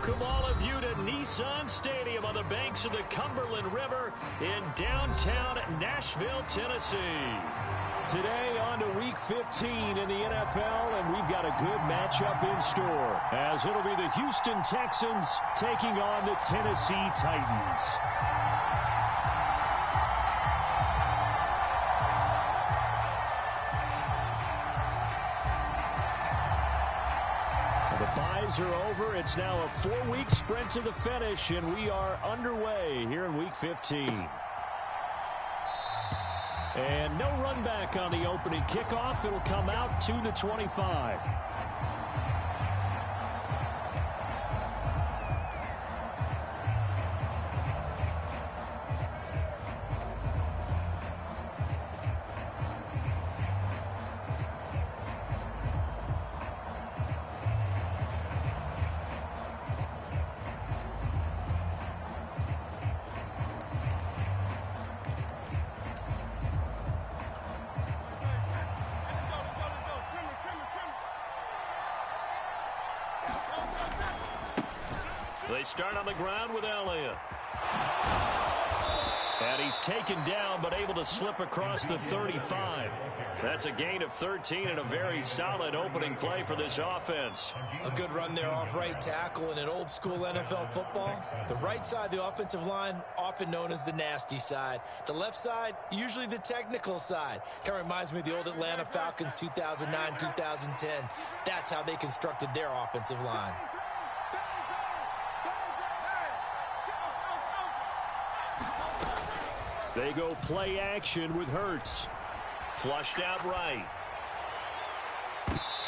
Welcome all of you to Nissan Stadium on the banks of the Cumberland River in downtown Nashville, Tennessee. Today on to Week 15 in the NFL, and we've got a good matchup in store, as it'll be the Houston Texans taking on the Tennessee Titans. The byes are over. It's now a 4-week sprint to the finish, and we are underway here in Week 15. And no run back on the opening kickoff. It'll come out to the 25. They start on the ground with Elliott. And he's taken down, but able to slip across the 35. That's a gain of 13 and a very solid opening play for this offense. A good run there off right tackle in an old school NFL football. The right side of the offensive line, often known as the nasty side. The left side, usually the technical side. Kind of reminds me of the old Atlanta Falcons 2009-2010. That's how they constructed their offensive line. They go play action with Hurts. Flushed out right.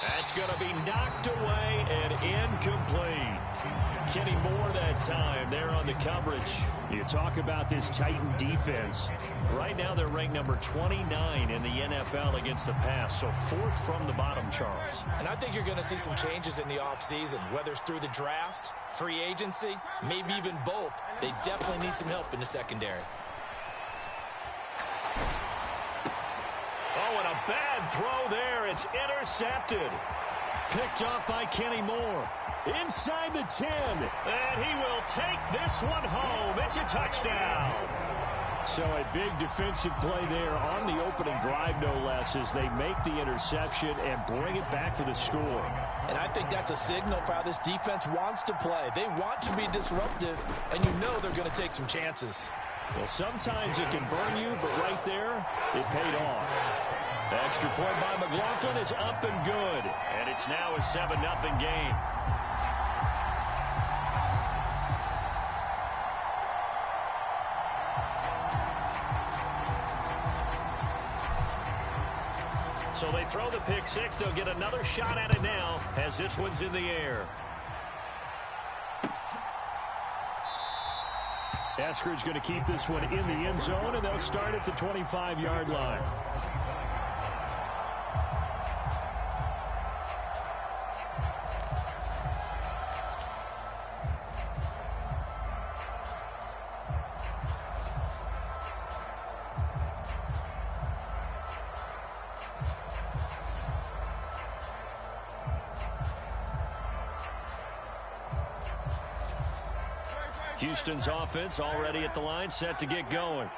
That's going to be knocked away and incomplete. Kenny Moore that time there on the coverage. You talk about this Titan defense. Right now they're ranked number 29 in the NFL against the pass, so 4th from the bottom, Charles. And I think you're going to see some changes in the offseason, whether it's through the draft, free agency, maybe even both. They definitely need some help in the secondary. Oh, and a bad throw there. It's intercepted. Picked off by Kenny Moore. Inside the 10. And he will take this one home. It's a touchdown. So a big defensive play there on the opening drive, no less, as they make the interception and bring it back for the score. And I think that's a signal for how this defense wants to play. They want to be disruptive, and you know they're going to take some chances. Well, sometimes it can burn you, but right there, it paid off. Extra point by McLaughlin is up and good. And it's now a 7-0 game. So they throw the pick six. They'll get another shot at it now as this one's in the air. Eskridge going to keep this one in the end zone, and they'll start at the 25-yard line. Houston's offense already at the line, set to get going.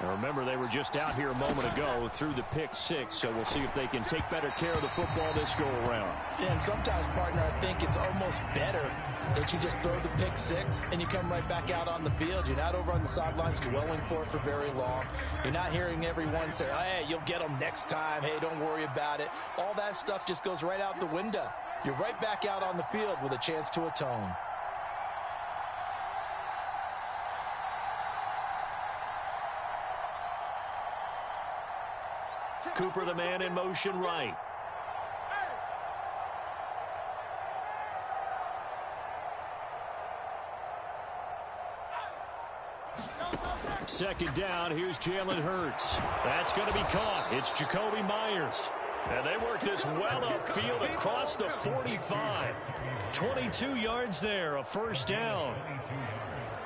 Now remember, they were just out here a moment ago through the pick six, so we'll see if they can take better care of the football this go-around. Yeah, and sometimes, partner, I think it's almost better that you just throw the pick six and you come right back out on the field. You're not over on the sidelines dwelling for it for very long. You're not hearing everyone say, hey, you'll get them next time. Hey, don't worry about it. All that stuff just goes right out the window. You're right back out on the field with a chance to atone. Cooper, the man in motion right. Second down, here's Jalen Hurts. That's going to be caught. It's Jacoby Myers. And they work this well upfield across the 45. 22 yards there, a first down.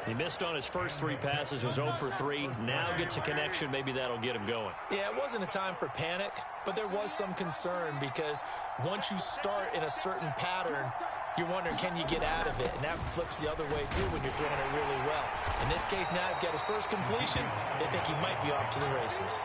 He missed on his first 3 passes, was 0 for 3. Now gets a connection. Maybe that'll get him going. Yeah, it wasn't a time for panic, but there was some concern because once you start in a certain pattern, you're wondering, can you get out of it? And that flips the other way, too, when you're throwing it really well. In this case, now he's got his first completion. They think he might be off to the races.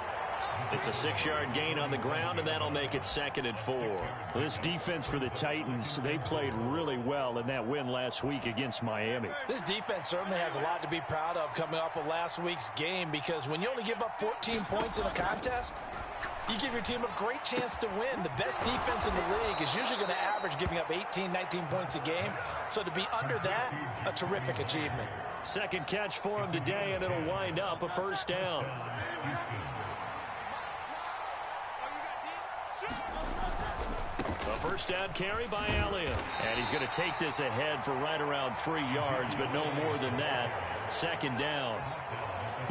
It's a 6-yard gain on the ground, and that'll make it 2nd and 4. This defense for the Titans, they played really well in that win last week against Miami. This defense certainly has a lot to be proud of coming off of last week's game, because when you only give up 14 points in a contest, you give your team a great chance to win. The best defense in the league is usually going to average giving up 18, 19 points a game. So to be under that, a terrific achievement. Second catch for him today, and it'll wind up a first down. A first down carry by Elliott. And he's going to take this ahead for right around 3 yards, but no more than that. Second down.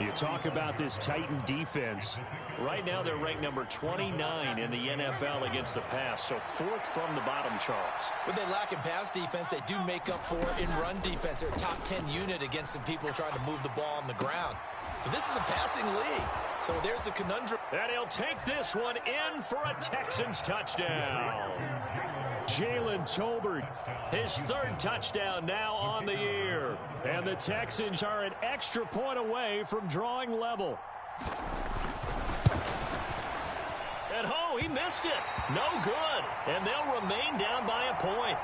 You talk about this Titan defense. Right now they're ranked number 29 in the NFL against the pass, so 4th from the bottom, Charles. When they lack in pass defense, they do make up for it in run defense. They're a top 10 unit against some people trying to move the ball on the ground. But this is a passing league, so there's the conundrum. And he'll take this one in for a Texans touchdown. Jalen Tolbert, his 3rd touchdown now on the year. And the Texans are an extra point away from drawing level. And oh, he missed it. No good. And they'll remain down by a point.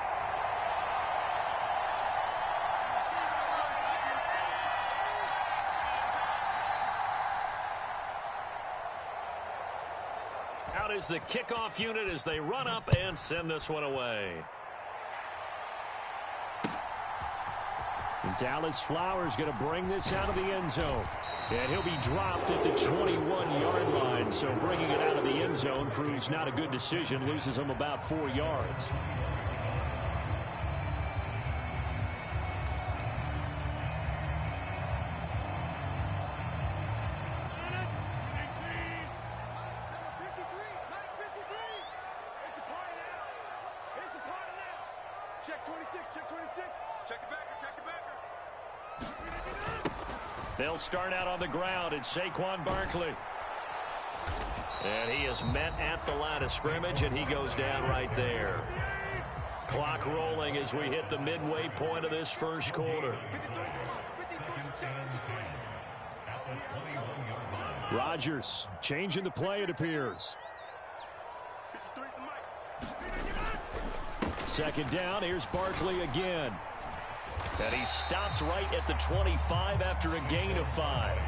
Out is the kickoff unit as they run up and send this one away. And Dallas Flowers going to bring this out of the end zone. And he'll be dropped at the 21-yard line. So bringing it out of the end zone proves not a good decision. Loses him about 4 yards. They'll start out on the ground. It's Saquon Barkley. And he is met at the line of scrimmage, and he goes down right there. Clock rolling as we hit the midway point of this first quarter. Rodgers changing the play, it appears. Second down, here's Barkley again. And he stopped right at the 25 after a gain of 5.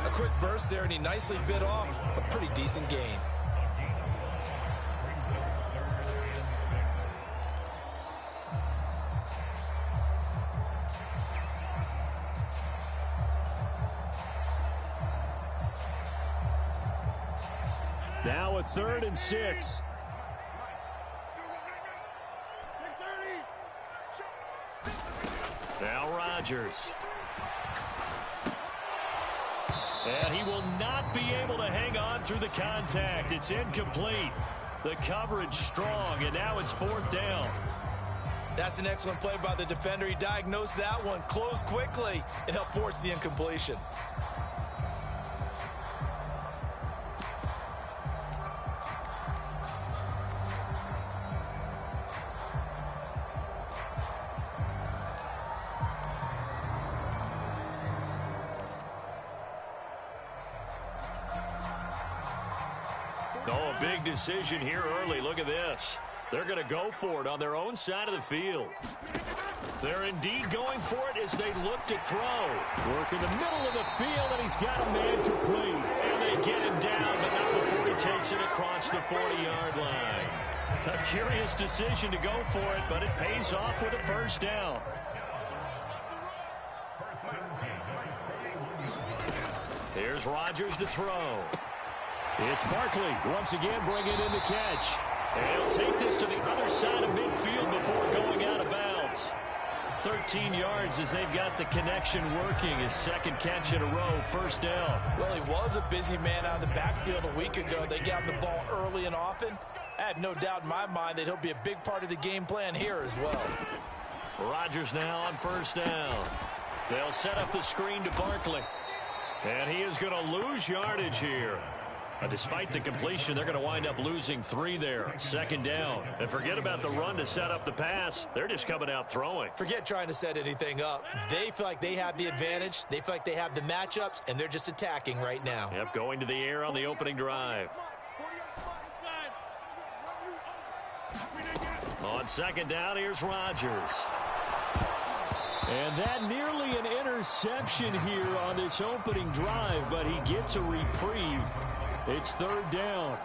A quick burst there, and he nicely bit off a pretty decent gain. Now a 3rd and 6. Now Rodgers. And he will not be able to hang on through the contact. It's incomplete. The coverage strong, and now it's 4th down. That's an excellent play by the defender. He diagnosed that one, closed quickly, and helped force the incompletion. Oh, a big decision here early. Look at this. They're going to go for it on their own side of the field. They're indeed going for it as they look to throw. Work in the middle of the field, and he's got a man complete. And they get him down, but not before he takes it across the 40-yard line. A curious decision to go for it, but it pays off with a first down. Here's Rodgers to throw. It's Barkley once again bringing in the catch. And he'll take this to the other side of midfield before going out of bounds. 13 yards as they've got the connection working. His 2nd catch in a row, first down. Well, he was a busy man out of the backfield a week ago. They got him the ball early and often. I have no doubt in my mind that he'll be a big part of the game plan here as well. Rodgers now on first down. They'll set up the screen to Barkley. And he is going to lose yardage here. Despite the completion, they're going to wind up losing 3 there. Second down. And forget about the run to set up the pass. They're just coming out throwing. Forget trying to set anything up. They feel like they have the advantage. They feel like they have the matchups, and they're just attacking right now. Yep, going to the air on the opening drive. On second down, here's Rodgers. And that nearly an interception here on this opening drive, but he gets a reprieve. It's third down.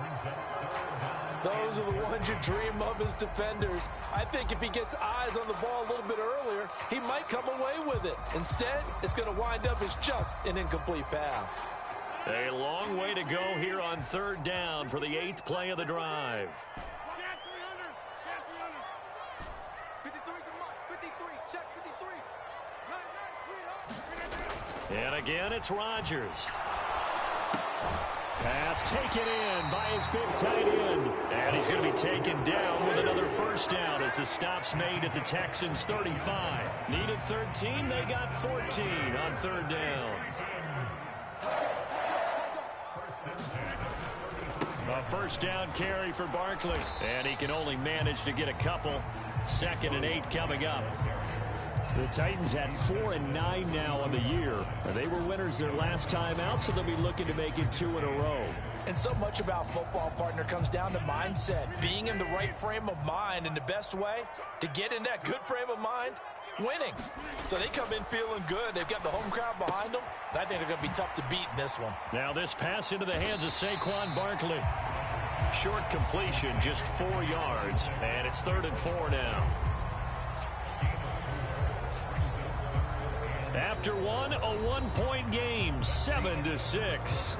Those are the ones you dream of as defenders. I think if he gets eyes on the ball a little bit earlier, he might come away with it. Instead, it's going to wind up as just an incomplete pass. A long way to go here on third down for the 8th play of the drive. And again, it's Rodgers. Pass taken in by his big tight end. And he's going to be taken down with another first down as the stop's made at the Texans' 35. Needed 13, they got 14 on third down. A first down carry for Barkley. And he can only manage to get a couple. 2nd and 8 coming up. The Titans had 4-9 now on the year. They were winners their last time out, so they'll be looking to make it 2 in a row. And so much about football, partner, comes down to mindset. Being in the right frame of mind, and the best way to get in that good frame of mind, winning. So they come in feeling good. They've got the home crowd behind them. And I think they're going to be tough to beat in this one. Now this pass into the hands of Saquon Barkley. Short completion, just 4 yards. And it's 3rd and 4 now. After one, a 1-point game, 7-6.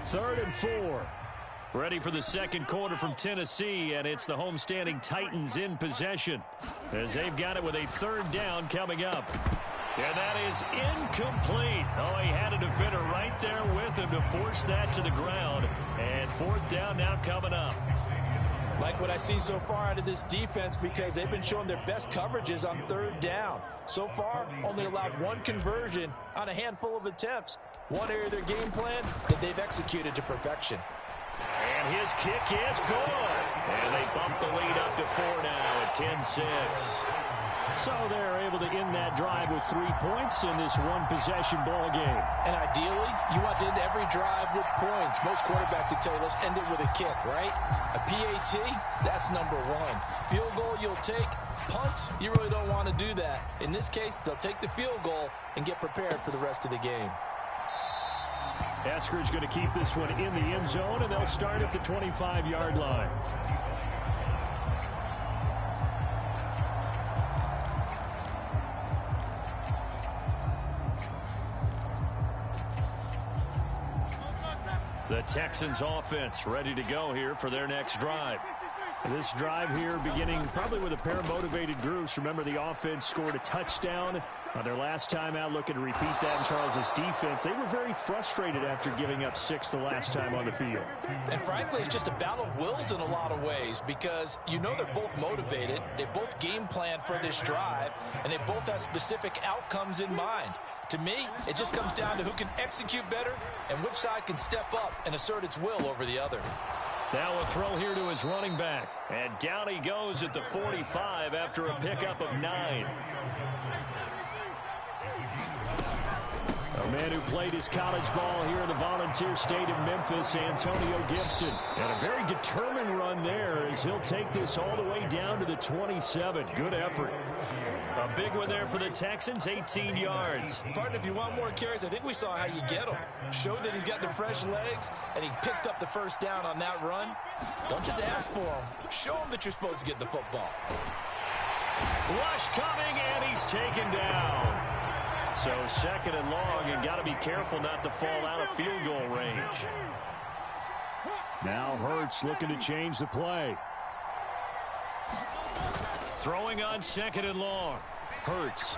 3rd and 4. Ready for the second quarter from Tennessee, and it's the homestanding Titans in possession as they've got it with a 3rd down coming up. And that is incomplete. Oh, he had a defender right there with him to force that to the ground. And 4th down now coming up. Like what I see so far out of this defense, because they've been showing their best coverages on 3rd down. So far, only allowed 1 conversion on a handful of attempts. One area of their game plan that they've executed to perfection. And his kick is good. And they bump the lead up to 4 now at 10-6. So they're able to end that drive with 3 points in this one-possession ball game. And ideally, you want to end every drive with points. Most quarterbacks would tell you, let's end it with a kick, right? A PAT, that's number 1. Field goal you'll take. Punts, you really don't want to do that. In this case, they'll take the field goal and get prepared for the rest of the game. Eskridge going to keep this one in the end zone, and they'll start at the 25-yard line. The Texans offense ready to go here for their next drive. This drive here beginning probably with a pair of motivated groups. Remember, the offense scored a touchdown on their last time out. Looking to repeat that in Charles's defense. They were very frustrated after giving up 6 the last time on the field. And frankly, it's just a battle of wills in a lot of ways, because you know they're both motivated. They both game plan for this drive, and they both have specific outcomes in mind. To me, it just comes down to who can execute better and which side can step up and assert its will over the other. Now a throw here to his running back. And down he goes at the 45 after a pickup of 9. A man who played his college ball here in the Volunteer State of Memphis, Antonio Gibson. And a very determined run there as he'll take this all the way down to the 27. Good effort. A big one there for the Texans, 18 yards. Partner, if you want more carries, I think we saw how you get them. Showed that he's got the fresh legs, and he picked up the first down on that run. Don't just ask for him. Show him that you're supposed to get the football. Rush coming, and he's taken down. So 2nd and long, and got to be careful not to fall out of field goal range. Now Hurts looking to change the play. Throwing on 2nd and long. Hurts.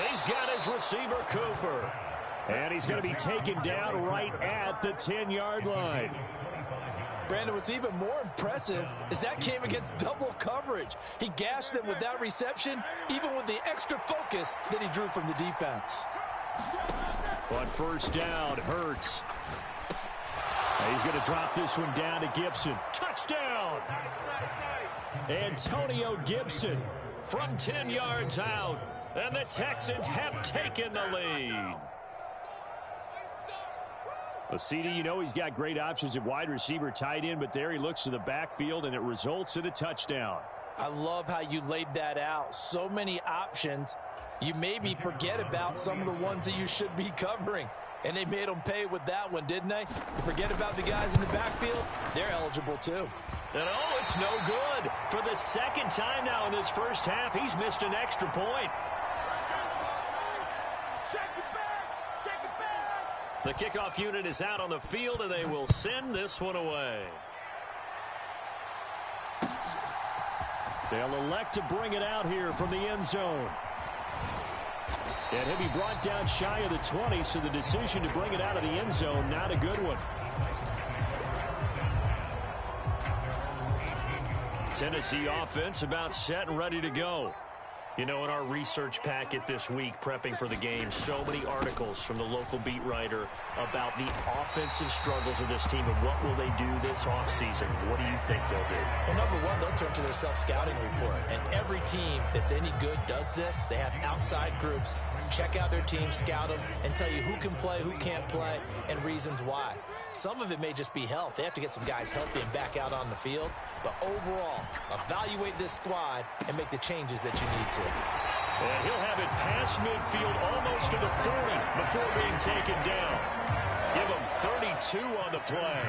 He's got his receiver, Cooper. And he's going to be taken down right at the 10-yard line. Brandon, what's even more impressive is that came against double coverage. He gashed them with that reception, even with the extra focus that he drew from the defense. On first down, Hurts. He's going to drop this one down to Gibson. Touchdown! Antonio Gibson from 10 yards out. And the Texans have taken the lead. Well, CD, you know he's got great options at wide receiver, tight end, but there he looks to the backfield, and it results in a touchdown. I love how you laid that out. So many options. You maybe forget about some of the ones that you should be covering. And they made them pay with that one, didn't they? You forget about the guys in the backfield. They're eligible, too. And, oh, it's no good. For the second time now in this first half, he's missed an extra point. The kickoff unit is out on the field, and they will send this one away. They'll elect to bring it out here from the end zone. And he'll be brought down shy of the 20, so the decision to bring it out of the end zone, not a good one. Tennessee offense about set and ready to go. You know, in our research packet this week, prepping for the game, so many articles from the local beat writer about the offensive struggles of this team and what will they do this offseason. What do you think they'll do? Well, number one, they'll turn to their self-scouting report. And every team that's any good does this. They have outside groups. Check out their team, scout them, and tell you who can play, who can't play, and reasons why. Some of it may just be health. They have to get some guys healthy and back out on the field. But overall, evaluate this squad and make the changes that you need to. And he'll have it past midfield almost to the 40 before being taken down. Give him 32 on the play.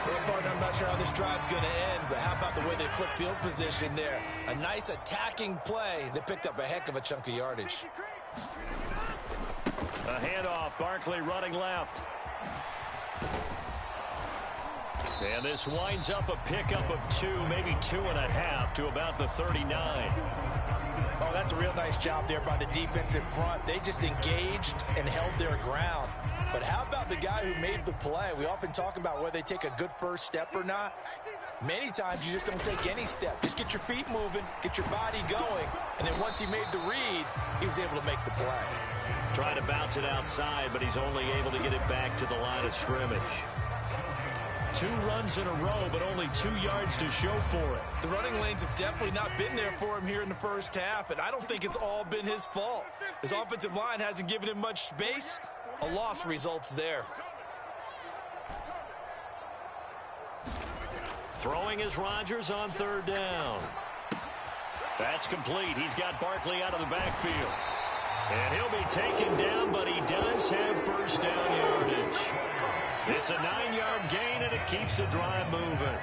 Well, partner, I'm not sure how this drive's going to end, but how about the way they flip field position there? A nice attacking play that picked up a heck of a chunk of yardage. A handoff, Barkley running left. And this winds up a pickup of 2, maybe 2.5 to about the 39. Oh, that's a real nice job there by the defensive front. They just engaged and held their ground. But how about the guy who made the play? We often talk about whether they take a good first step or not. Many times you just don't take any step. Just get your feet moving, get your body going, and then once he made the read, he was able to make the play. Trying to bounce it outside, but he's only able to get it back to the line of scrimmage. 2 runs in a row, but only 2 yards to show for it. The running lanes have definitely not been there for him here in the first half, and I don't think it's all been his fault. His offensive line hasn't given him much space. A loss results there. Throwing is Rodgers on 3rd down. That's complete. He's got Barkley out of the backfield. And he'll be taken down, but he does have first down yardage. It's a 9-yard gain, and it keeps the drive moving.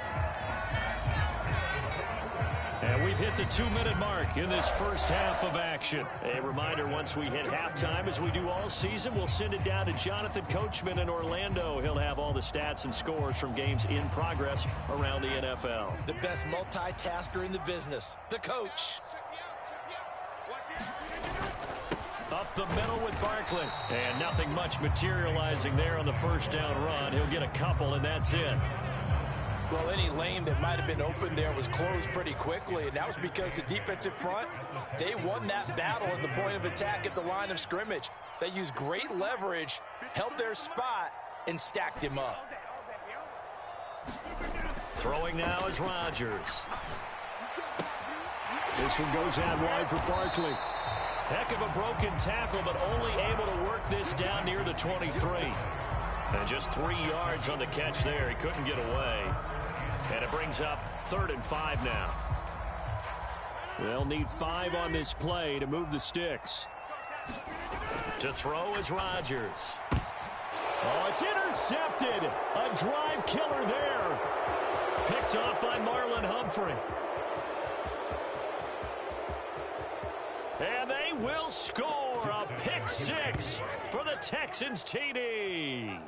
And we've hit the 2-minute mark in this first half of action. A reminder, once we hit halftime, as we do all season, we'll send it down to Jonathan Coachman in Orlando. He'll have all the stats and scores from games in progress around the NFL. The best multitasker in the business, the coach. Up the middle with Barkley. And nothing much materializing there on the first down run. He'll get a couple, and that's it. Well, any lane that might have been open there was closed pretty quickly, and that was because the defensive front, they won that battle at the point of attack at the line of scrimmage. They used great leverage, held their spot, and stacked him up. Throwing now is Rodgers. This one goes out wide for Barkley. Heck of a broken tackle, but only able to work this down near the 23. And just 3 yards on the catch there. He couldn't get away. And it brings up 3rd and 5 now. They'll need 5 on this play to move the sticks. To throw is Rodgers. Oh, it's intercepted. A drive killer there. Picked off by Marlon Humphrey. And they will score a pick 6 for the Texans TD.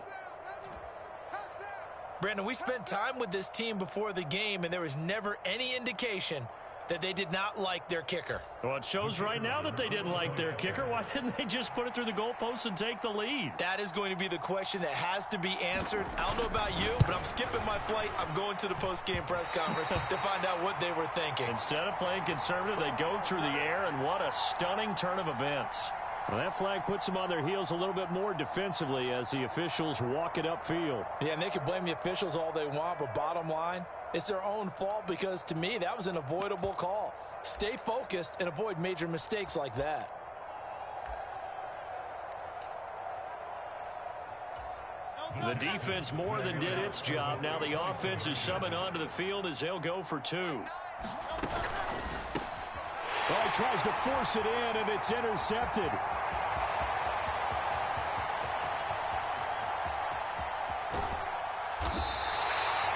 Brandon, we spent time with this team before the game, and there was never any indication that they did not like their kicker. Well, it shows right now that they didn't like their kicker. Why didn't they just put it through the goalpost and take the lead? That is going to be the question that has to be answered. I don't know about you, but I'm skipping my flight. I'm going to the post-game press conference to find out what they were thinking. Instead of playing conservative, they go through the air, and what a stunning turn of events. Well, that flag puts them on their heels a little bit more defensively as the officials walk it upfield. Yeah, and they can blame the officials all they want, but bottom line, it's their own fault because, to me, that was an avoidable call. Stay focused and avoid major mistakes like that. The defense more than did its job. Now the offense is summoned onto the field as they'll go for two. Oh, he tries to force it in, and it's intercepted.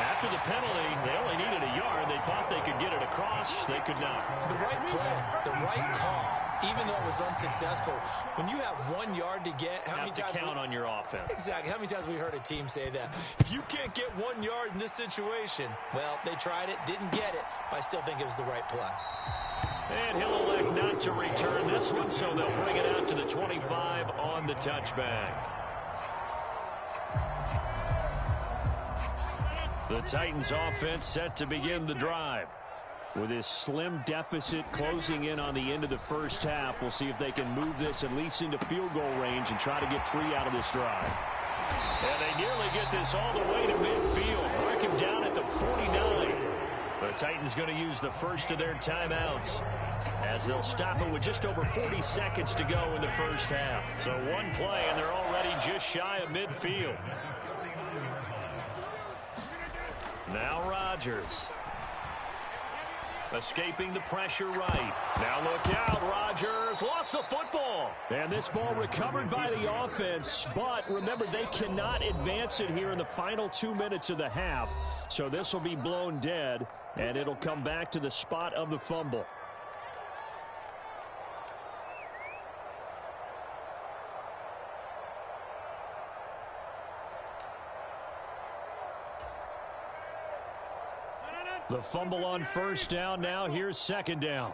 After the penalty, they only needed a yard. They thought they could get it across. They could not. The right play, the right call, even though it was unsuccessful. When you have 1 yard to get, how many times count on your offense? Exactly. How many times have we heard a team say that? If you can't get 1 yard in this situation, well, they tried it, didn't get it, but I still think it was the right play. And he'll elect not to return this one, so they'll bring it out to the 25 on the touchback. The Titans offense set to begin the drive. With this slim deficit closing in on the end of the first half, we'll see if they can move this at least into field goal range and try to get 3 out of this drive. And they nearly get this all the way to midfield. Mark him down at the 49. The Titans going to use the first of their timeouts as they'll stop it with just over 40 seconds to go in the first half. So one play, and they're already just shy of midfield. Now Rodgers. Escaping the pressure right. Now look out, Rodgers lost the football. And this ball recovered by the offense, but remember, they cannot advance it here in the final 2 minutes of the half. So this will be blown dead, and it'll come back to the spot of the fumble. The fumble on first down. Now here's second down.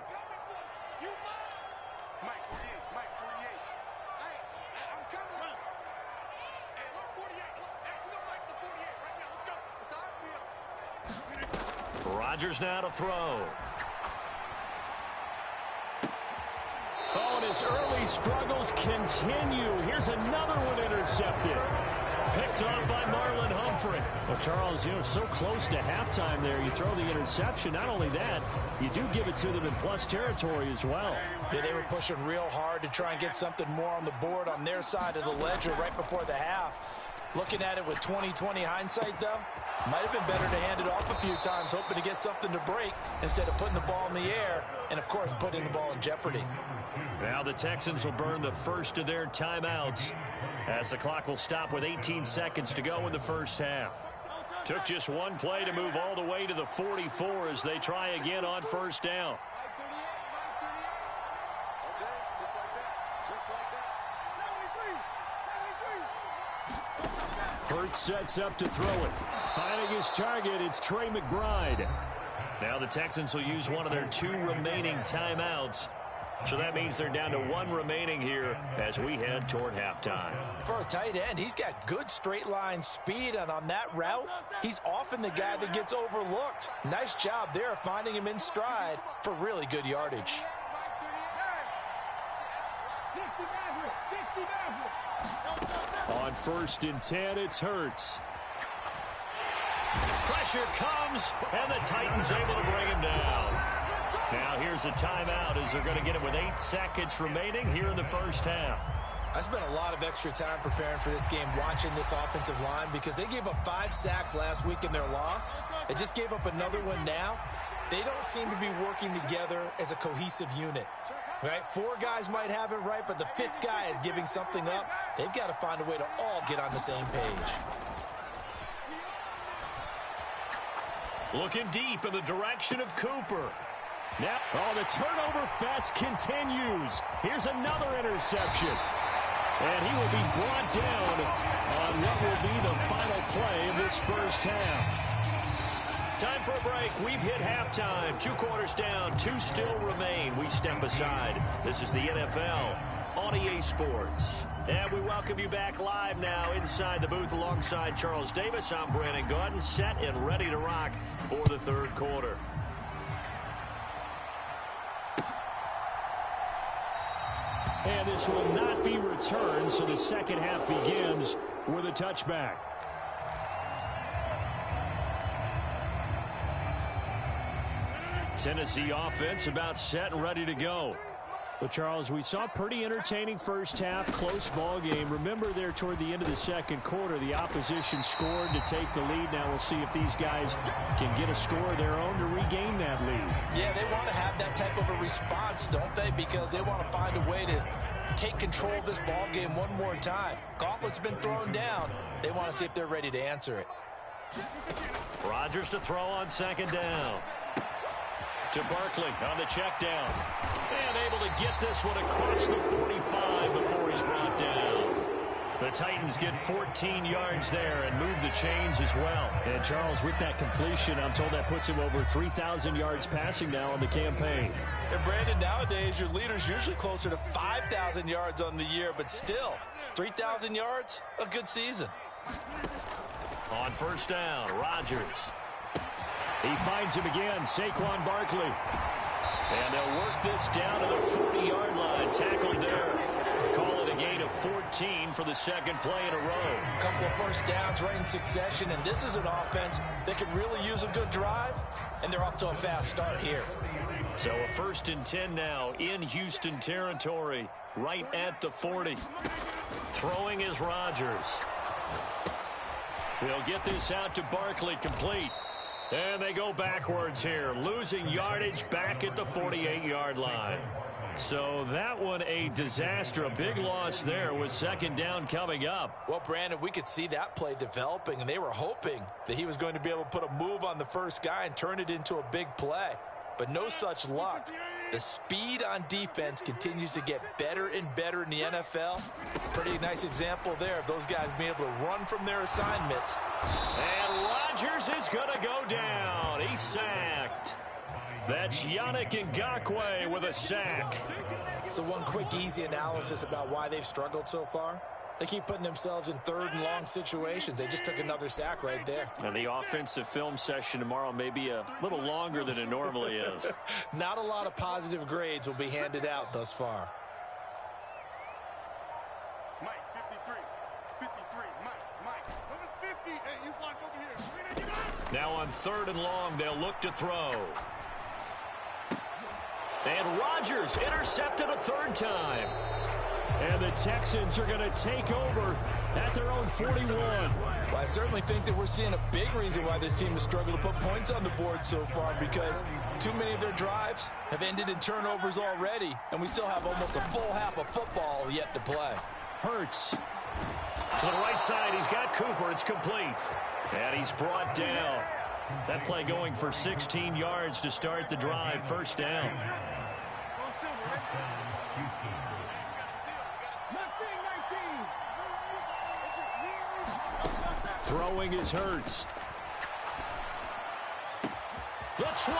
Rodgers now to throw. Oh, and his early struggles continue. Here's another one intercepted. Picked off by Marlon Humphrey. Well, Charles, so close to halftime there. You throw the interception. Not only that, you do give it to them in plus territory as well. Yeah, they were pushing real hard to try and get something more on the board on their side of the ledger right before the half. Looking at it with 20/20 hindsight, though, might have been better to hand it off a few times, hoping to get something to break instead of putting the ball in the air and, of course, putting the ball in jeopardy. Now the Texans will burn the first of their timeouts as the clock will stop with 18 seconds to go in the first half. Took just one play to move all the way to the 44 as they try again on first down. Hurts sets up to throw it. Finding his target, it's Trey McBride. Now the Texans will use one of their 2 remaining timeouts. So that means they're down to 1 remaining here as we head toward halftime. For a tight end, he's got good straight line speed, and on that route, he's often the guy that gets overlooked. Nice job there finding him in stride for really good yardage. On 1st and 10, it's Hurts. Pressure comes, and the Titans able to bring him down. Now here's a timeout as they're going to get it with 8 seconds remaining here in the first half. I spent a lot of extra time preparing for this game watching this offensive line because they gave up 5 sacks last week in their loss. They just gave up another one now. They don't seem to be working together as a cohesive unit. Right? 4 guys might have it right, but the 5th guy is giving something up. They've got to find a way to all get on the same page. Looking deep in the direction of Cooper. Now, the turnover fest continues. Here's another interception. And he will be brought down on what will be the final play of this first half. Time for a break. We've hit halftime. 2 quarters down. 2 still remain. We step aside. This is the NFL on EA Sports. And we welcome you back live now inside the booth alongside Charles Davis. I'm Brandon Gaudin, set and ready to rock for the 3rd quarter. And this will not be returned, so the second half begins with a touchback. Tennessee offense about set and ready to go. Well, Charles, we saw a pretty entertaining first half, close ball game. Remember there toward the end of the second quarter, the opposition scored to take the lead. Now we'll see if these guys can get a score of their own to regain that lead. Yeah, they want to have that type of a response, don't they? Because they want to find a way to take control of this ball game one more time. Gauntlet's been thrown down. They want to see if they're ready to answer it. Rodgers to throw on second down. To Barkley on the check down. And able to get this one across the 45 before he's brought down. The Titans get 14 yards there and move the chains as well. And Charles, with that completion, I'm told that puts him over 3,000 yards passing now on the campaign. And Brandon, nowadays your leader's usually closer to 5,000 yards on the year, but still, 3,000 yards, a good season. On first down, Rodgers. He finds him again, Saquon Barkley. And they'll work this down to the 40-yard line. Tackled there. Call it a gain of 14 for the second play in a row. A couple of first downs right in succession, and this is an offense that could really use a good drive, and they're off to a fast start here. So a 1st and 10 now in Houston territory, right at the 40. Throwing is Rodgers. He'll get this out to Barkley, complete. And they go backwards here, losing yardage back at the 48-yard line. So that one a disaster, a big loss there with second down coming up. Well, Brandon, we could see that play developing, and they were hoping that he was going to be able to put a move on the first guy and turn it into a big play. But no such luck. The speed on defense continues to get better and better in the NFL. Pretty nice example there of those guys being able to run from their assignments. And Rodgers is going to go down. He's sacked. That's Yannick Ngakoue with a sack. So one quick, easy analysis about why they've struggled so far. They keep putting themselves in third and long situations. They just took another sack right there. And the offensive film session tomorrow may be a little longer than it normally is. Not a lot of positive grades will be handed out thus far. Mike, 53, Mike, number 50. Hey, you block over here. Now on 3rd and long, they'll look to throw. And Rodgers intercepted a 3rd time. And the Texans are going to take over at their own 41. Well, I certainly think that we're seeing a big reason why this team has struggled to put points on the board so far, because too many of their drives have ended in turnovers already, and we still have almost a full half of football yet to play. Hurts. To the right side, he's got Cooper. It's complete. And he's brought down. That play going for 16 yards to start the drive. First down. Throwing is Hurts. The 20.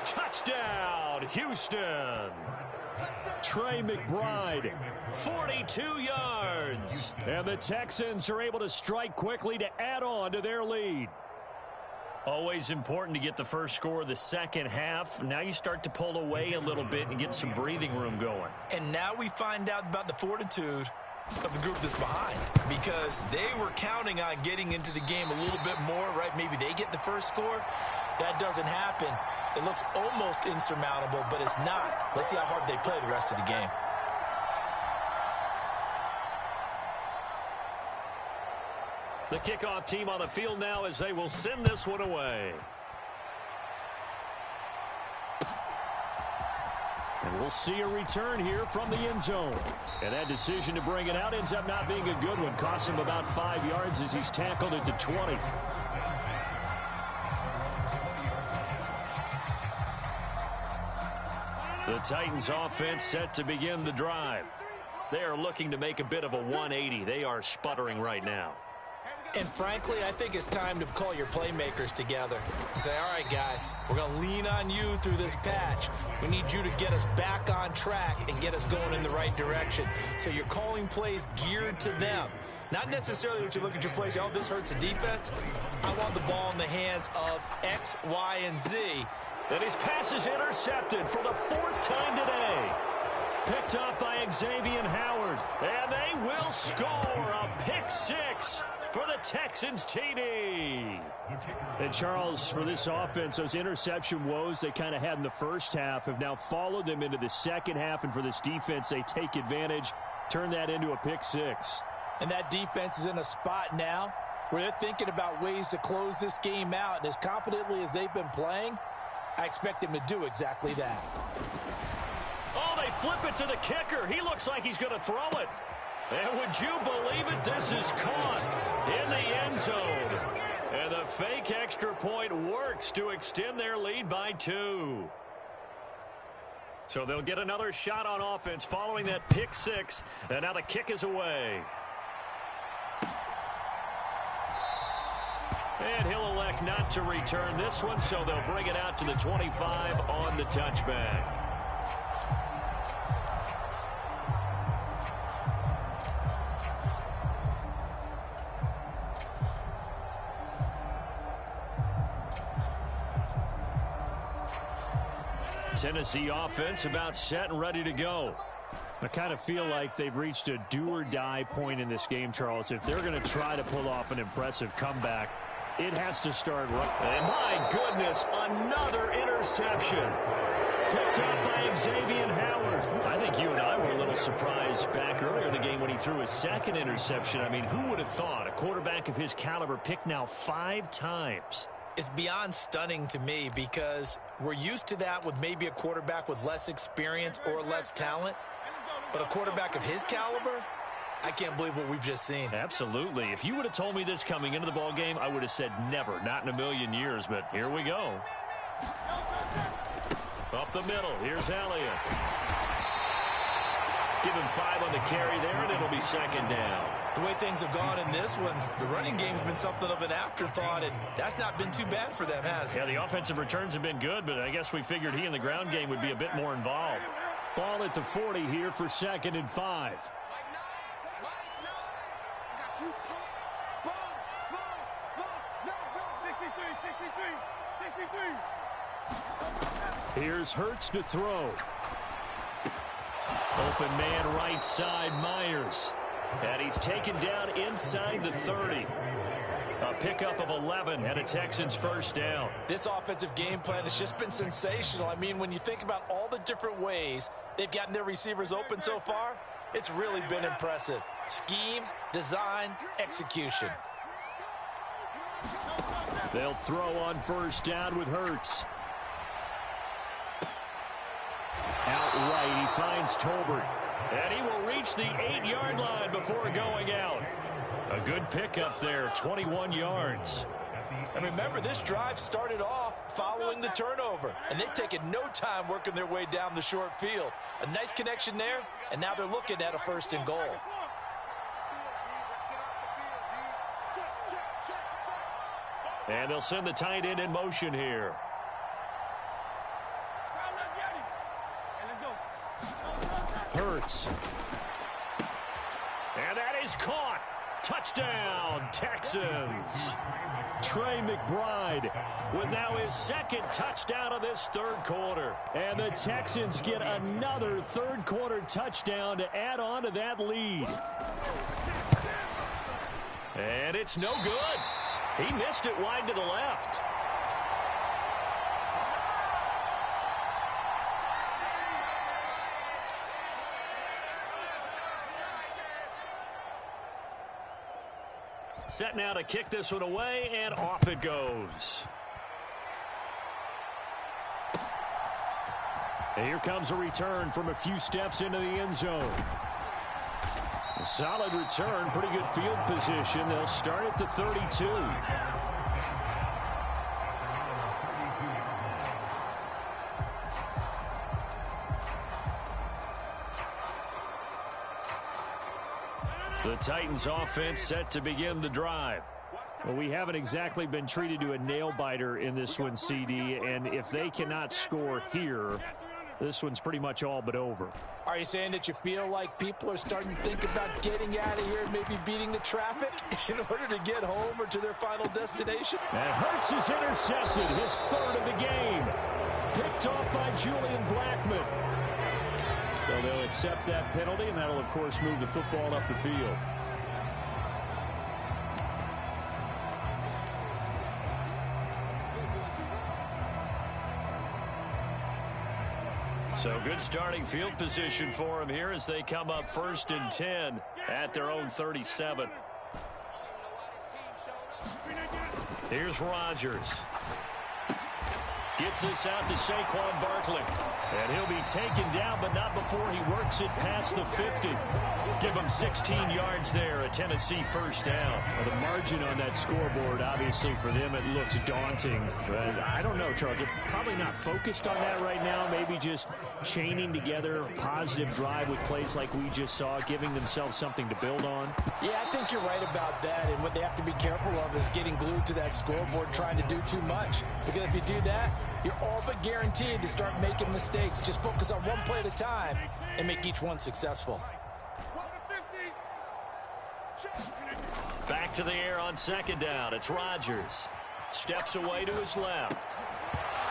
Touchdown, Houston. Trey McBride. 42 yards. And the Texans are able to strike quickly to add on to their lead. Always important to get the first score of the second half. Now you start to pull away a little bit and get some breathing room going. And now we find out about the fortitude of the group that's behind, because they were counting on getting into the game a little bit more, right? Maybe they get the first score. That doesn't happen. It looks almost insurmountable, but it's not. Let's see how hard they play the rest of the game. The kickoff team on the field now as they will send this one away. And we'll see a return here from the end zone. And that decision to bring it out ends up not being a good one. Costs him about 5 yards as he's tackled at the 20. The Titans offense set to begin the drive. They are looking to make a bit of a 180. They are sputtering right now. And frankly, I think it's time to call your playmakers together and say, all right, guys, we're going to lean on you through this patch. We need you to get us back on track and get us going in the right direction. So you're calling plays geared to them. Not necessarily what you look at your plays, oh, this hurts the defense. I want the ball in the hands of X, Y, and Z. And his pass is intercepted for the 4th time today. Picked off by Xavier Howard. And they will score a pick six for the Texans TD. And Charles, for this offense, those interception woes they kind of had in the first half have now followed them into the second half. And for this defense, they take advantage, turn that into a pick six. And that defense is in a spot now where they're thinking about ways to close this game out. And as confidently as they've been playing, I expect them to do exactly that. Oh, they flip it to the kicker. He looks like he's going to throw it. And would you believe it? This is caught in the end zone. And the fake extra point works to extend their lead by 2. So they'll get another shot on offense following that pick six. And now the kick is away. And he'll elect not to return this one, so they'll bring it out to the 25 on the touchback. Tennessee offense about set and ready to go. I kind of feel like they've reached a do-or-die point in this game, Charles. If they're going to try to pull off an impressive comeback, it has to start right. And my goodness, another interception. Picked up by Xavier Howard. I think you and I were a little surprised back earlier in the game when he threw his second interception. I mean, who would have thought a quarterback of his caliber picked now 5 times? It's beyond stunning to me because we're used to that with maybe a quarterback with less experience or less talent. But a quarterback of his caliber, I can't believe what we've just seen. Absolutely. If you would have told me this coming into the ball game, I would have said never, not in a million years. But here we go. Up the middle. Here's Elliott. Give him 5 on the carry there, and it'll be second down. The way things have gone in this one, the running game's been something of an afterthought, and that's not been too bad for them, has it? Yeah, the offensive returns have been good, but I guess we figured he in the ground game would be a bit more involved. Ball at the 40 here for 2nd and 5. Here's Hurts to throw. Open man right side, Myers. And he's taken down inside the 30. A pickup of 11 and a Texans first down. This offensive game plan has just been sensational. I mean, when you think about all the different ways they've gotten their receivers open so far, it's really been impressive. Scheme, design, execution. They'll throw on first down with Hurts. Outright, he finds Tolbert. And he will reach the 8-yard line before going out. A good pickup there, 21 yards. And remember, this drive started off following the turnover, and they've taken no time working their way down the short field. A nice connection there, and now they're looking at a 1st and goal. And they'll send the tight end in motion here. Hurts. And that is caught. Touchdown, Texans. Trey McBride with now his 2nd touchdown of this 3rd quarter. And the Texans get another 3rd quarter touchdown to add on to that lead. And it's no good. He missed it wide to the left. Set now to kick this one away, and off it goes. And here comes a return from a few steps into the end zone. A solid return, pretty good field position. They'll start at the 32. The Titans offense set to begin the drive. Well, we haven't exactly been treated to a nail-biter in this one, CD, and if they cannot score here, this one's pretty much all but over. Are you saying that you feel like people are starting to think about getting out of here and maybe beating the traffic in order to get home or to their final destination? And Hurts is intercepted, his 3rd of the game. Picked off by Julian Blackmon. So they'll accept that penalty, and that'll, of course, move the football up the field. So good starting field position for them here as they come up 1st and 10 at their own 37. Here's Rodgers. Gets this out to Saquon Barkley. And he'll be taken down, but not before he works it past the 50. Give him 16 yards there, a Tennessee first down. Well, the margin on that scoreboard, obviously, for them, it looks daunting. But I don't know, Charles. They're probably not focused on that right now. Maybe just chaining together a positive drive with plays like we just saw, giving themselves something to build on. Yeah, I think you're right about that. And what they have to be careful of is getting glued to that scoreboard, trying to do too much. Because if you do that, you're all but guaranteed to start making mistakes. Just focus on one play at a time and make each one successful. Back to the air on 2nd down. It's Rodgers. Steps away to his left.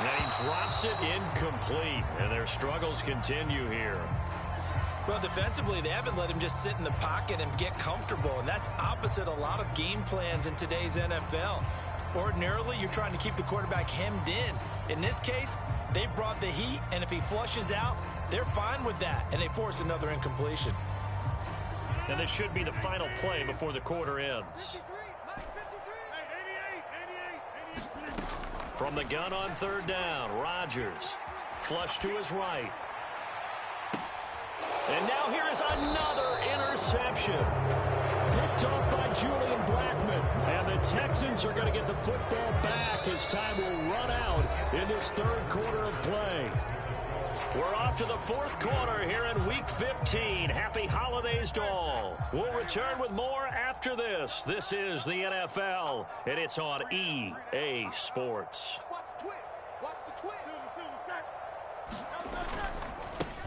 And he drops it incomplete. And their struggles continue here. Well, defensively, they haven't let him just sit in the pocket and get comfortable. And that's opposite a lot of game plans in today's NFL. Ordinarily, you're trying to keep the quarterback hemmed in. In this case, they brought the heat, and if he flushes out, they're fine with that, and they force another incompletion. And this should be the final play before the quarter ends. From the gun on 3rd down, Rodgers. Flush to his right. And now here is another interception. Picked off by Julian Blackmon. And the Texans are going to get the football back as time will run out in this 3rd quarter of play. We're off to the 4th quarter here in Week 15. Happy holidays to all. We'll return with more after this. This is the NFL, and it's on EA Sports.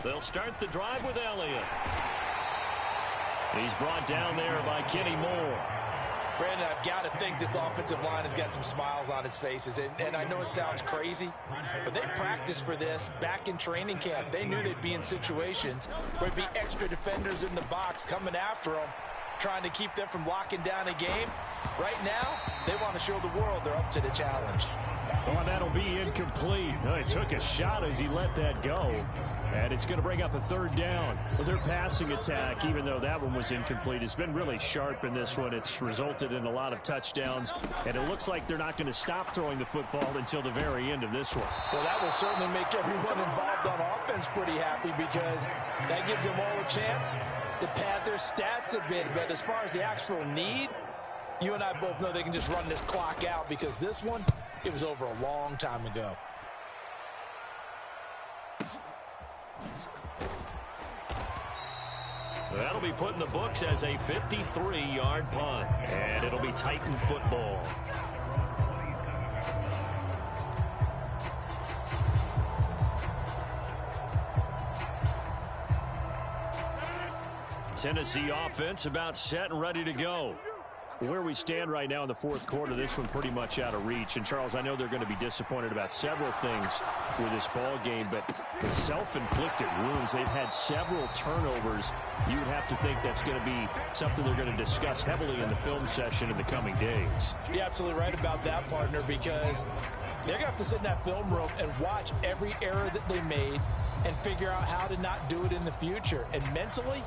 They'll start the drive with Elliott. He's brought down there by Kenny Moore. Brandon, I've got to think this offensive line has got some smiles on its faces. And I know it sounds crazy, but they practiced for this back in training camp. They knew they'd be in situations where there'd be extra defenders in the box coming after them, trying to keep them from locking down a game. Right now, they want to show the world they're up to the challenge. Oh, that'll be incomplete. Oh, he took a shot as he let that go. And it's going to bring up a 3rd down. Well, their passing attack, even though that one was incomplete, has been really sharp in this one. It's resulted in a lot of touchdowns. And it looks like they're not going to stop throwing the football until the very end of this one. Well, that will certainly make everyone involved on offense pretty happy because that gives them all a chance to pad their stats a bit. But as far as the actual need, you and I both know they can just run this clock out because this one, it was over a long time ago. That'll be put in the books as a 53-yard punt. And it'll be Titan football. Tennessee offense about set and ready to go. Where we stand right now in the 4th quarter, this one pretty much out of reach. And, Charles, I know they're going to be disappointed about several things with this ball game, but the self-inflicted wounds, they've had several turnovers. You would have to think that's going to be something they're going to discuss heavily in the film session in the coming days. You're absolutely right about that, partner, because they're going to have to sit in that film room and watch every error that they made and figure out how to not do it in the future. And mentally,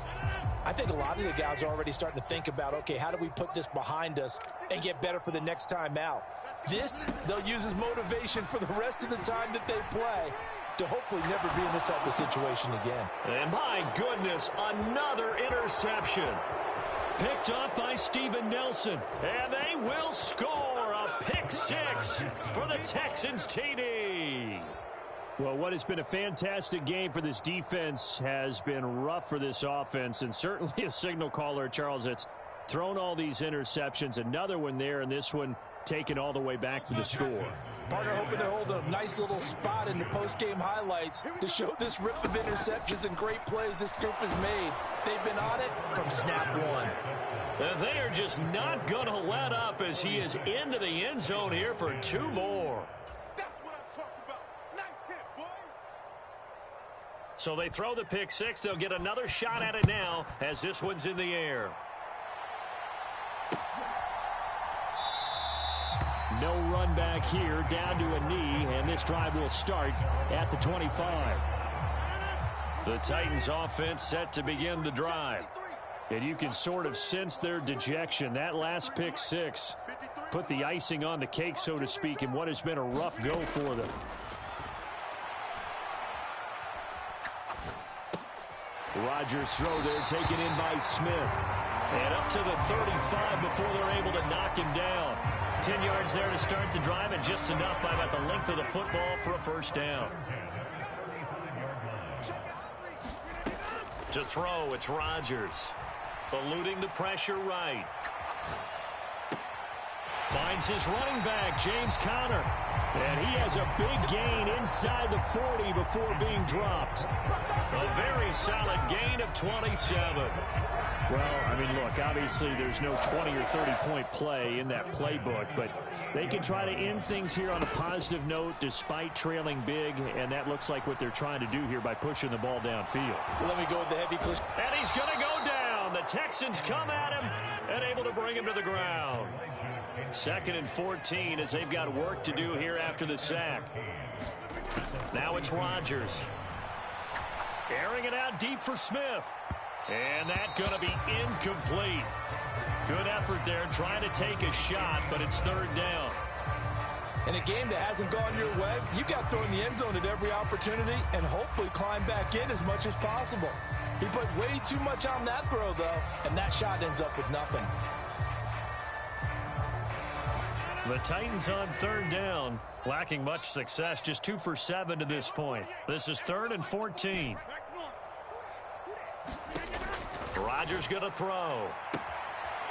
I think a lot of the guys are already starting to think about, okay, how do we put this behind us and get better for the next time out? This, they'll use as motivation for the rest of the time that they play to hopefully never be in this type of situation again. And my goodness, another interception. Picked up by Steven Nelson. And they will score a pick 6 for the Texans TD. Well, what has been a fantastic game for this defense has been rough for this offense, and certainly a signal caller, Charles, that's thrown all these interceptions. Another one there, and this one taken all the way back for the score. Partner hoping to hold a nice little spot in the post-game highlights to show this rip of interceptions and great plays this group has made. They've been on it from snap one. And they are just not going to let up as he is into the end zone here for 2 more. So they throw the pick six. They'll get another shot at it now as this one's in the air. No run back here, down to a knee, and this drive will start at the 25. The Titans offense set to begin the drive. And you can sort of sense their dejection. That last pick six put the icing on the cake, so to speak, in what has been a rough go for them. Rodgers throw there, taken in by Smith. And up to the 35 before they're able to knock him down. 10 yards there to start the drive, and just enough by about the length of the football for a first down. To throw, it's Rodgers. Eluding the pressure right. Finds his running back, James Conner. And he has a big gain inside the 40 before being dropped. A very solid gain of 27. Well, I mean, look, obviously there's no 20 or 30-point play in that playbook, but they can try to end things here on a positive note despite trailing big, and that looks like what they're trying to do here by pushing the ball downfield. Let me go with the heavy push. And he's going to go down. The Texans come at him and able to bring him to the ground. 2nd and 14 as they've got work to do here after the sack. Now it's Rodgers. Airing it out deep for Smith. And that's going to be incomplete. Good effort there trying to take a shot, but it's 3rd down. In a game that hasn't gone your way, you got to throw in the end zone at every opportunity and hopefully climb back in as much as possible. He put way too much on that throw, though, and that shot ends up with nothing. The Titans on 3rd down, lacking much success, just 2 for 7 to this point. This is 3rd and 14. Rodgers going to throw.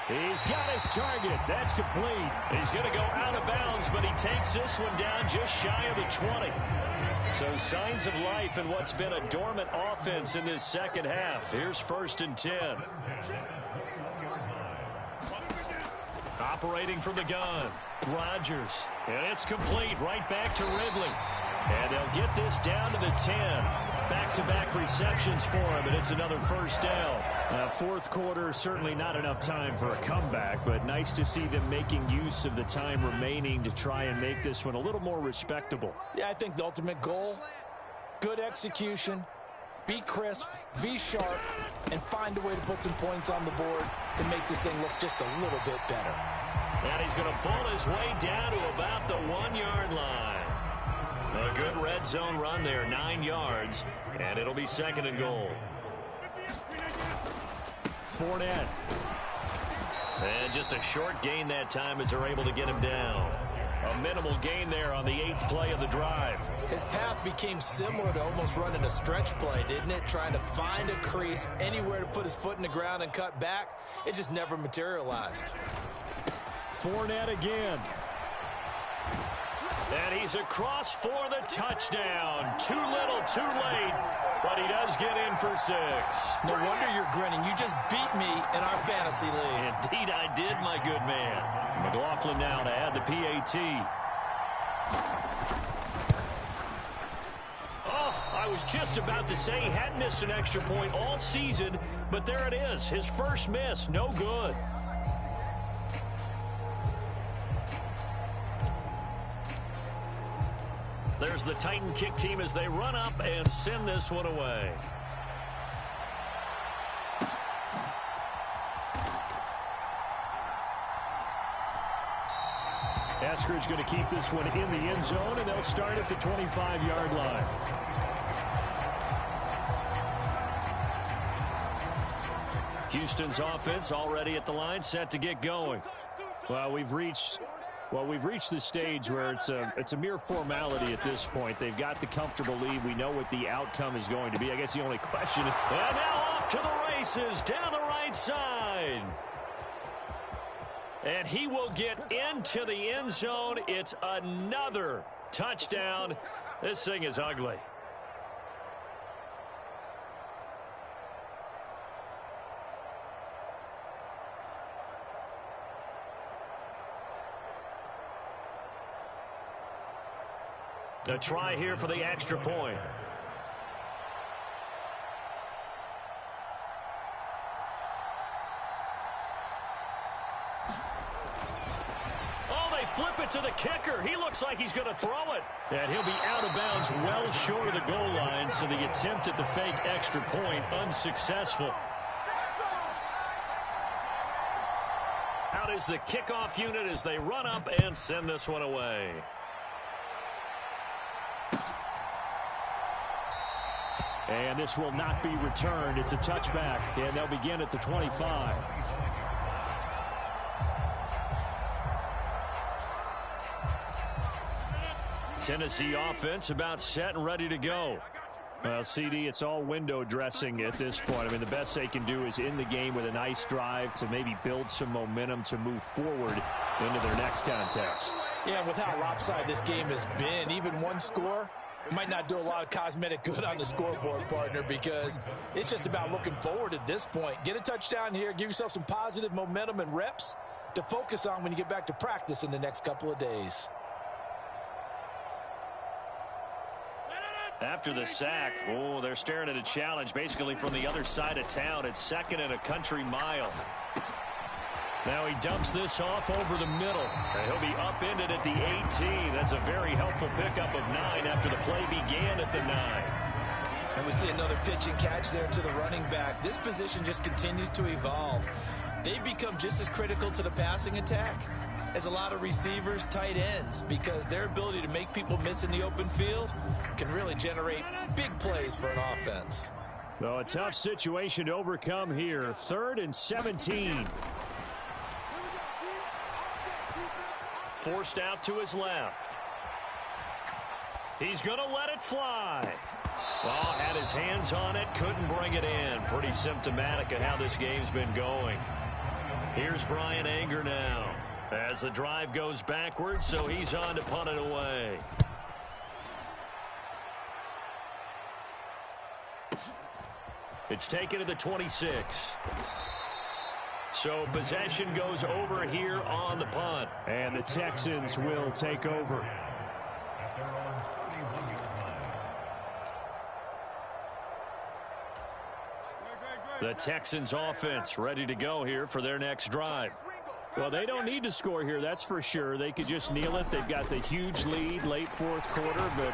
He's got his target. That's complete. He's going to go out of bounds, but he takes this one down just shy of the 20. So signs of life in what's been a dormant offense in this second half. Here's 1st and 10. Operating from the gun, Rodgers. And it's complete right back to Ridley. And they'll get this down to the 10. Back-to-back receptions for him, and it's another first down. 4th quarter, certainly not enough time for a comeback, but nice to see them making use of the time remaining to try and make this one a little more respectable. Yeah, I think the ultimate goal, good execution, be crisp, be sharp, and find a way to put some points on the board to make this thing look just a little bit better. And he's going to pull his way down to about the 1-yard line. A good red zone run there, 9 yards, and it'll be 2nd and goal. Fournette. And just a short gain that time as they're able to get him down. A minimal gain there on the 8th play of the drive. His path became similar to almost running a stretch play, didn't it? Trying to find a crease, anywhere to put his foot in the ground and cut back. It just never materialized. Fournette again. And he's across for the touchdown. Too little, too late, but he does get in for 6. No wonder you're grinning. You just beat me in our fantasy league. Indeed I did, my good man. McLaughlin now to add the PAT. Oh, I was just about to say he hadn't missed an extra point all season, but there it is. His first miss, no good. There's the Titan kick team as they run up and send this one away. Eskridge going to keep this one in the end zone, and they'll start at the 25-yard line. Houston's offense already at the line, set to get going. Well, we've reached the stage where it's a mere formality at this point. They've got the comfortable lead. We know what the outcome is going to be. I guess the only question is... And now off to the races down the right side. And he will get into the end zone. It's another touchdown. This thing is ugly. A try here for the extra point. they flip it to the kicker. He looks like he's going to throw it. And he'll be out of bounds well short of the goal line, so the attempt at the fake extra point unsuccessful. Out is the kickoff unit as they run up and send this one away. And this will not be returned. It's a touchback, and they'll begin at the 25. Tennessee offense about set and ready to go. Well, CD, it's all window dressing at this point. I mean, the best they can do is in the game with a nice drive to maybe build some momentum to move forward into their next contest. Yeah, with how lopsided this game has been, even one score might not do a lot of cosmetic good on the scoreboard, partner, because it's just about looking forward at this point. Get a touchdown here, give yourself some positive momentum and reps to focus on when you get back to practice in the next couple of days. After the sack, they're staring at a challenge basically from the other side of town. It's second and a country mile. Now he dumps this off over the middle. And he'll be upended at the 18. That's a very helpful pickup of 9 after the play began at the 9. And we see another pitch and catch there to the running back. This position just continues to evolve. They've become just as critical to the passing attack as a lot of receivers, tight ends, because their ability to make people miss in the open field can really generate big plays for an offense. So a tough situation to overcome here. 3rd and 17. Forced out to his left. He's going to let it fly. Well, had his hands on it, couldn't bring it in. Pretty symptomatic of how this game's been going. Here's Brian Anger now as the drive goes backwards, so he's on to punt it away. It's taken to the 26. So possession goes over here on the punt. And the Texans will take over. The Texans offense ready to go here for their next drive. Well, they don't need to score here, that's for sure. They could just kneel it. They've got the huge lead late 4th quarter, but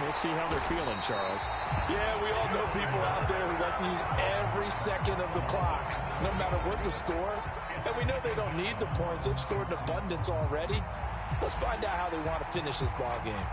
we'll see how they're feeling, Charles. Yeah, we all know people out there who like to use every second of the clock, no matter what the score. And we know they don't need the points. They've scored in abundance already. Let's find out how they want to finish this ball game.